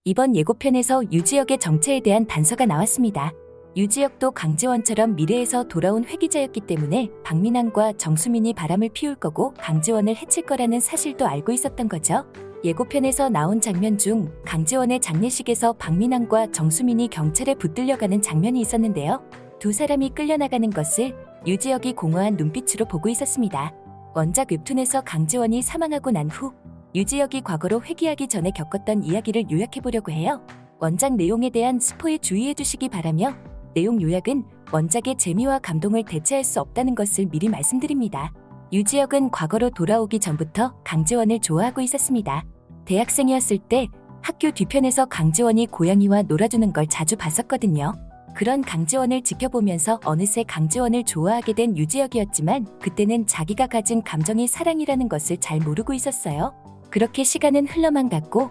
이번 예고편에서 유지혁의 정체에 대한 단서가 나왔습니다. 유지혁도 강지원처럼 미래에서 돌아온 회귀자였기 때문에 박민환과 정수민이 바람을 피울 거고 강지원을 해칠 거라는 사실도 알고 있었던 거죠. 예고편에서 나온 장면 중 강지원의 장례식에서 박민환과 정수민이 경찰에 붙들려가는 장면이 있었는데요. 두 사람이 끌려나가는 것을 유지혁이 공허한 눈빛으로 보고 있었습니다. 원작 웹툰에서 강지원이 사망하고 난 후 유지혁이 과거로 회귀하기 전에 겪었던 이야기를 요약해보려고 해요. 원작 내용에 대한 스포에 주의해주시기 바라며 내용 요약은 원작의 재미와 감동을 대체할 수 없다는 것을 미리 말씀드립니다. 유지혁은 과거로 돌아오기 전부터 강지원을 좋아하고 있었습니다. 대학생이었을 때 학교 뒤편에서 강지원이 고양이와 놀아주는 걸 자주 봤었거든요. 그런 강지원을 지켜보면서 어느새 강지원을 좋아하게 된 유지혁이었지만 그때는 자기가 가진 감정이 사랑이라는 것을 잘 모르고 있었어요. 그렇게 시간은 흘러만 갔고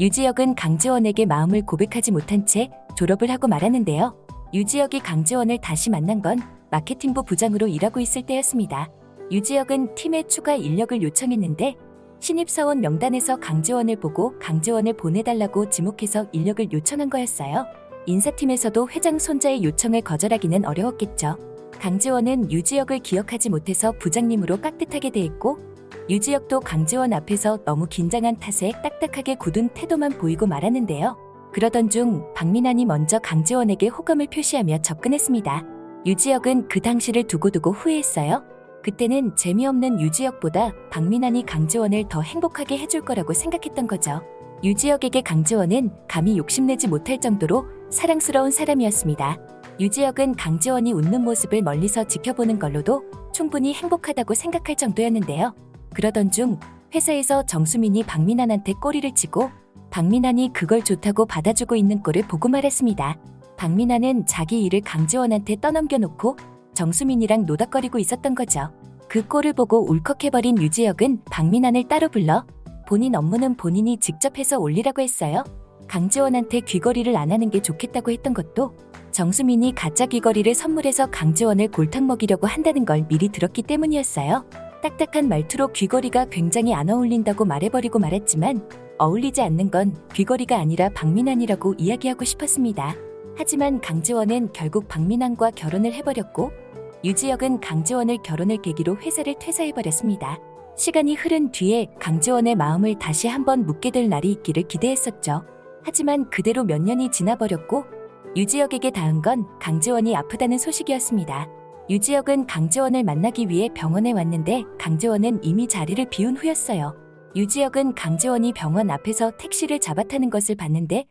유지혁은 강지원에게 마음을 고백하지 못한 채 졸업을 하고 말았는데요. 유지혁이 강지원을 다시 만난 건 마케팅부 부장으로 일하고 있을 때였습니다. 유지혁은 팀에 추가 인력을 요청했는데 신입사원 명단에서 강지원을 보고 강지원을 보내달라고 지목해서 인력을 요청한 거였어요. 인사팀에서도 회장 손자의 요청을 거절하기는 어려웠겠죠. 강지원은 유지혁을 기억하지 못해서 부장님으로 깍듯하게 대했고 유지혁도 강지원 앞에서 너무 긴장한 탓에 딱딱하게 굳은 태도만 보이고 말았는데요. 그러던 중 박민환이 먼저 강지원에게 호감을 표시하며 접근했습니다. 유지혁은 그 당시를 두고두고 후회했어요. 그때는 재미없는 유지혁보다 박민환이 강지원을 더 행복하게 해줄 거라고 생각했던 거죠. 유지혁에게 강지원은 감히 욕심내지 못할 정도로 사랑스러운 사람이었습니다. 유지혁은 강지원이 웃는 모습을 멀리서 지켜보는 걸로도 충분히 행복하다고 생각할 정도였는데요. 그러던 중 회사에서 정수민이 박민환한테 꼬리를 치고 박민환이 그걸 좋다고 받아주고 있는 꼴을 보고 말했습니다. 박민환은 자기 일을 강지원한테 떠넘겨놓고 정수민이랑 노닥거리고 있었던 거죠. 그 꼴을 보고 울컥해버린 유지혁은 박민환을 따로 불러 본인 업무는 본인이 직접 해서 올리라고 했어요. 강지원한테 귀걸이를 안 하는 게 좋겠다고 했던 것도 정수민이 가짜 귀걸이를 선물해서 강지원을 골탕 먹이려고 한다는 걸 미리 들었기 때문이었어요. 딱딱한 말투로 귀걸이가 굉장히 안 어울린다고 말해버리고 말았지만 어울리지 않는 건 귀걸이가 아니라 박민환이라고 이야기하고 싶었습니다. 하지만 강지원은 결국 박민환과 결혼을 해버렸고 유지혁은 강지원을 결혼을 계기로 회사를 퇴사해버렸습니다. 시간이 흐른 뒤에 강지원의 마음을 다시 한번 묻게 될 날이 있기를 기대했었죠. 하지만 그대로 몇 년이 지나버렸고 유지혁에게 닿은 건 강지원이 아프다는 소식이었습니다. 유지혁은 강지원을 만나기 위해 병원에 왔는데 강지원은 이미 자리를 비운 후였어요. 유지혁은 강지원이 병원 앞에서 택시를 잡아타는 것을 봤는데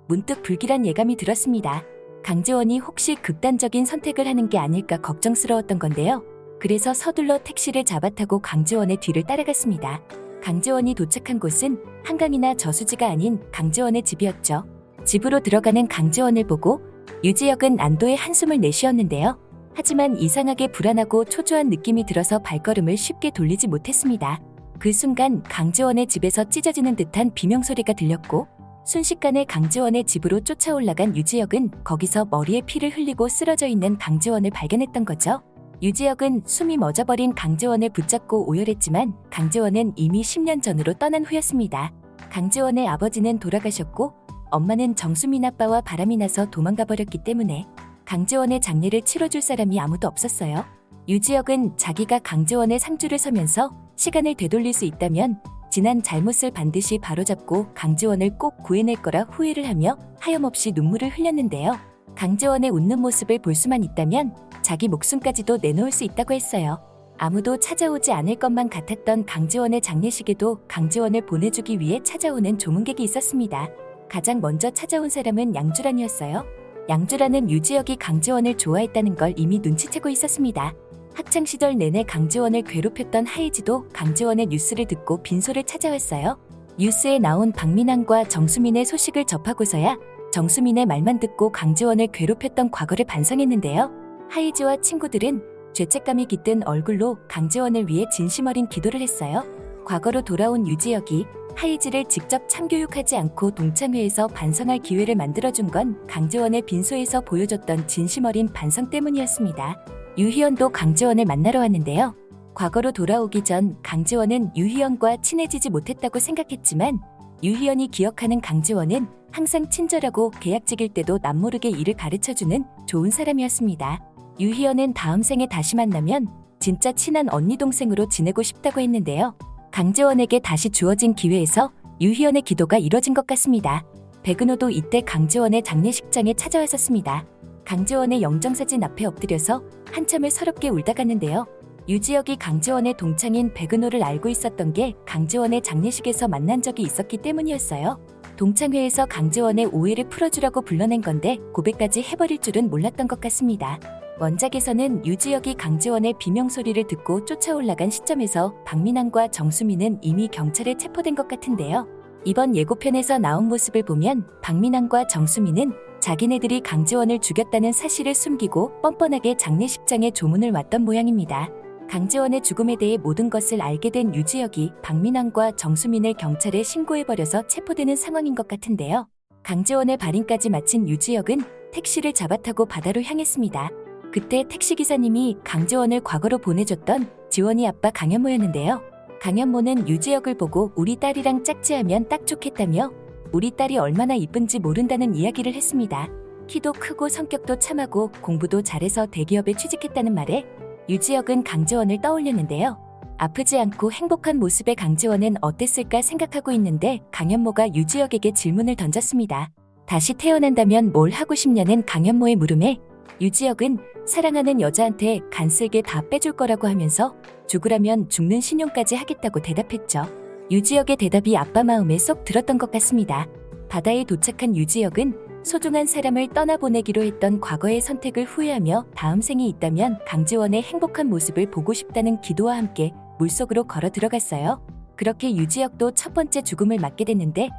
문득 불길한 예감이 들었습니다. 강지원이 혹시 극단적인 선택을 하는 게 아닐까 걱정스러웠던 건데요. 그래서 서둘러 택시를 잡아타고 강지원의 뒤를 따라갔습니다. 강지원이 도착한 곳은 한강이나 저수지가 아닌 강지원의 집이었죠. 집으로 들어가는 강지원을 보고 유지혁은 안도의 한숨을 내쉬었는데요. 하지만 이상하게 불안하고 초조한 느낌이 들어서 발걸음을 쉽게 돌리지 못했습니다. 그 순간 강지원의 집에서 찢어지는 듯한 비명소리가 들렸고 순식간에 강지원의 집으로 쫓아올라간 유지혁은 거기서 머리에 피를 흘리고 쓰러져 있는 강지원을 발견했던 거죠. 유지혁은 숨이 멎어버린 강지원을 붙잡고 오열했지만 강지원은 이미 10년 전으로 떠난 후였습니다. 강지원의 아버지는 돌아가셨고 엄마는 정수민 아빠와 바람이 나서 도망가 버렸기 때문에 강지원의 장례를 치러줄 사람이 아무도 없었어요. 유지혁은 자기가 강지원의 상주를 서면서 시간을 되돌릴 수 있다면 지난 잘못을 반드시 바로잡고 강지원을 꼭 구해낼 거라 후회를 하며 하염없이 눈물을 흘렸는데요. 강지원의 웃는 모습을 볼 수만 있다면 자기 목숨까지도 내놓을 수 있다고 했어요. 아무도 찾아오지 않을 것만 같았던 강지원의 장례식에도 강지원을 보내주기 위해 찾아오는 조문객이 있었습니다. 가장 먼저 찾아온 사람은 양주란이었어요. 양주란은 유지혁이 강지원을 좋아했다는 걸 이미 눈치채고 있었습니다. 학창시절 내내 강지원을 괴롭혔던 하예지도 강지원의 뉴스를 듣고 빈소를 찾아왔어요. 뉴스에 나온 박민환과 정수민의 소식을 접하고서야 정수민의 말만 듣고 강지원을 괴롭혔던 과거를 반성했는데요. 하예지와 친구들은 죄책감이 깃든 얼굴로 강지원을 위해 진심 어린 기도를 했어요. 과거로 돌아온 유지혁이 하예지를 직접 참교육하지 않고 동창회에서 반성할 기회를 만들어준 건 강지원의 빈소에서 보여줬던 진심 어린 반성 때문이었습니다. 유희연도 강지원을 만나러 왔는데요. 과거로 돌아오기 전 강지원은 유희연과 친해지지 못했다고 생각했지만 유희연이 기억하는 강지원은 항상 친절하고 계약직일 때도 남모르게 일을 가르쳐주는 좋은 사람이었습니다. 유희연은 다음 생에 다시 만나면 진짜 친한 언니 동생으로 지내고 싶다고 했는데요. 강재원에게 다시 주어진 기회에서 유희연의 기도가 이뤄진 것 같습니다. 백은호도 이때 강재원의 장례식장에 찾아왔었습니다. 강재원의 영정사진 앞에 엎드려서 한참을 서럽게 울다 갔는데요. 유지혁이 강재원의 동창인 백은호를 알고 있었던 게 강재원의 장례식에서 만난 적이 있었기 때문이었어요. 동창회에서 강재원의 오해를 풀어주라고 불러낸 건데 고백까지 해버릴 줄은 몰랐던 것 같습니다. 원작에서는 유지혁이 강재원의 비명소리를 듣고 쫓아올라간 시점에서 박민환과 정수민은 이미 경찰에 체포된 것 같은데요. 이번 예고편에서 나온 모습을 보면 박민환과 정수민은 자기네들이 강재원을 죽였다는 사실을 숨기고 뻔뻔하게 장례식장에 조문을 왔던 모양입니다. 강재원의 죽음에 대해 모든 것을 알게 된 유지혁이 박민환과 정수민을 경찰에 신고해버려서 체포되는 상황인 것 같은데요. 강재원의 발인까지 마친 유지혁은 택시를 잡아타고 바다로 향했습니다. 그때 택시기사님이 강재원을 과거로 보내줬던 지원이 아빠 강현모였는데요. 강현모는 유지혁을 보고 우리 딸이랑 짝지하면 딱 좋겠다며 우리 딸이 얼마나 이쁜지 모른다는 이야기를 했습니다. 키도 크고 성격도 참하고 공부도 잘해서 대기업에 취직했다는 말에 유지혁은 강재원을 떠올렸는데요. 아프지 않고 행복한 모습의 강재원은 어땠을까 생각하고 있는데 강현모가 유지혁에게 질문을 던졌습니다. 다시 태어난다면 뭘 하고 싶냐는 강현모의 물음에 유지혁은 사랑하는 여자한테 간쓸게 다 빼줄 거라고 하면서 죽으라면 죽는 신용까지 하겠다고 대답했죠. 유지혁의 대답이 아빠 마음에 쏙 들었던 것 같습니다. 바다에 도착한 유지혁은 소중한 사람을 떠나보내기로 했던 과거의 선택을 후회하며 다음 생이 있다면 강재원의 행복한 모습을 보고 싶다는 기도와 함께 물속으로 걸어 들어갔어요. 그렇게 유지혁도 첫 번째 죽음을 맞게 됐는데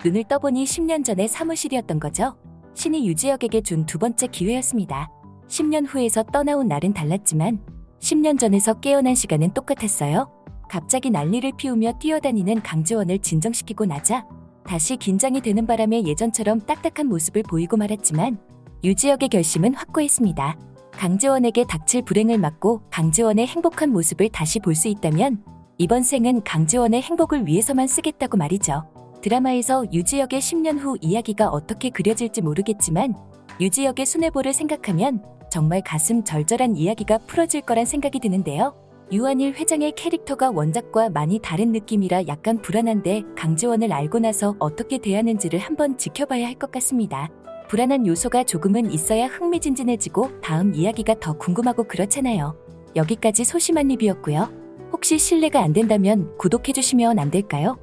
눈을 떠보니 10년 전의 사무실이었던 거죠. 신이 유지혁에게 준 두 번째 기회였습니다. 10년 후에서 떠나온 날은 달랐지만 10년 전에서 깨어난 시간은 똑같았어요. 갑자기 난리를 피우며 뛰어다니는 강재원을 진정시키고 나자 다시 긴장이 되는 바람에 예전처럼 딱딱한 모습을 보이고 말았지만 유지혁의 결심은 확고했습니다. 강재원에게 닥칠 불행을 막고 강재원의 행복한 모습을 다시 볼 수 있다면 이번 생은 강재원의 행복을 위해서만 쓰겠다고 말이죠. 드라마에서 유지혁의 10년 후 이야기가 어떻게 그려질지 모르겠지만 유지혁의 순애보를 생각하면 정말 가슴 절절한 이야기가 풀어질 거란 생각이 드는데요. 유한일 회장의 캐릭터가 원작과 많이 다른 느낌이라 약간 불안한데 강재원을 알고 나서 어떻게 대하는지를 한번 지켜봐야 할 것 같습니다. 불안한 요소가 조금은 있어야 흥미진진해지고 다음 이야기가 더 궁금하고 그렇잖아요. 여기까지 소심한 리뷰였고요. 혹시 실례가 안 된다면 구독해주시면 안 될까요?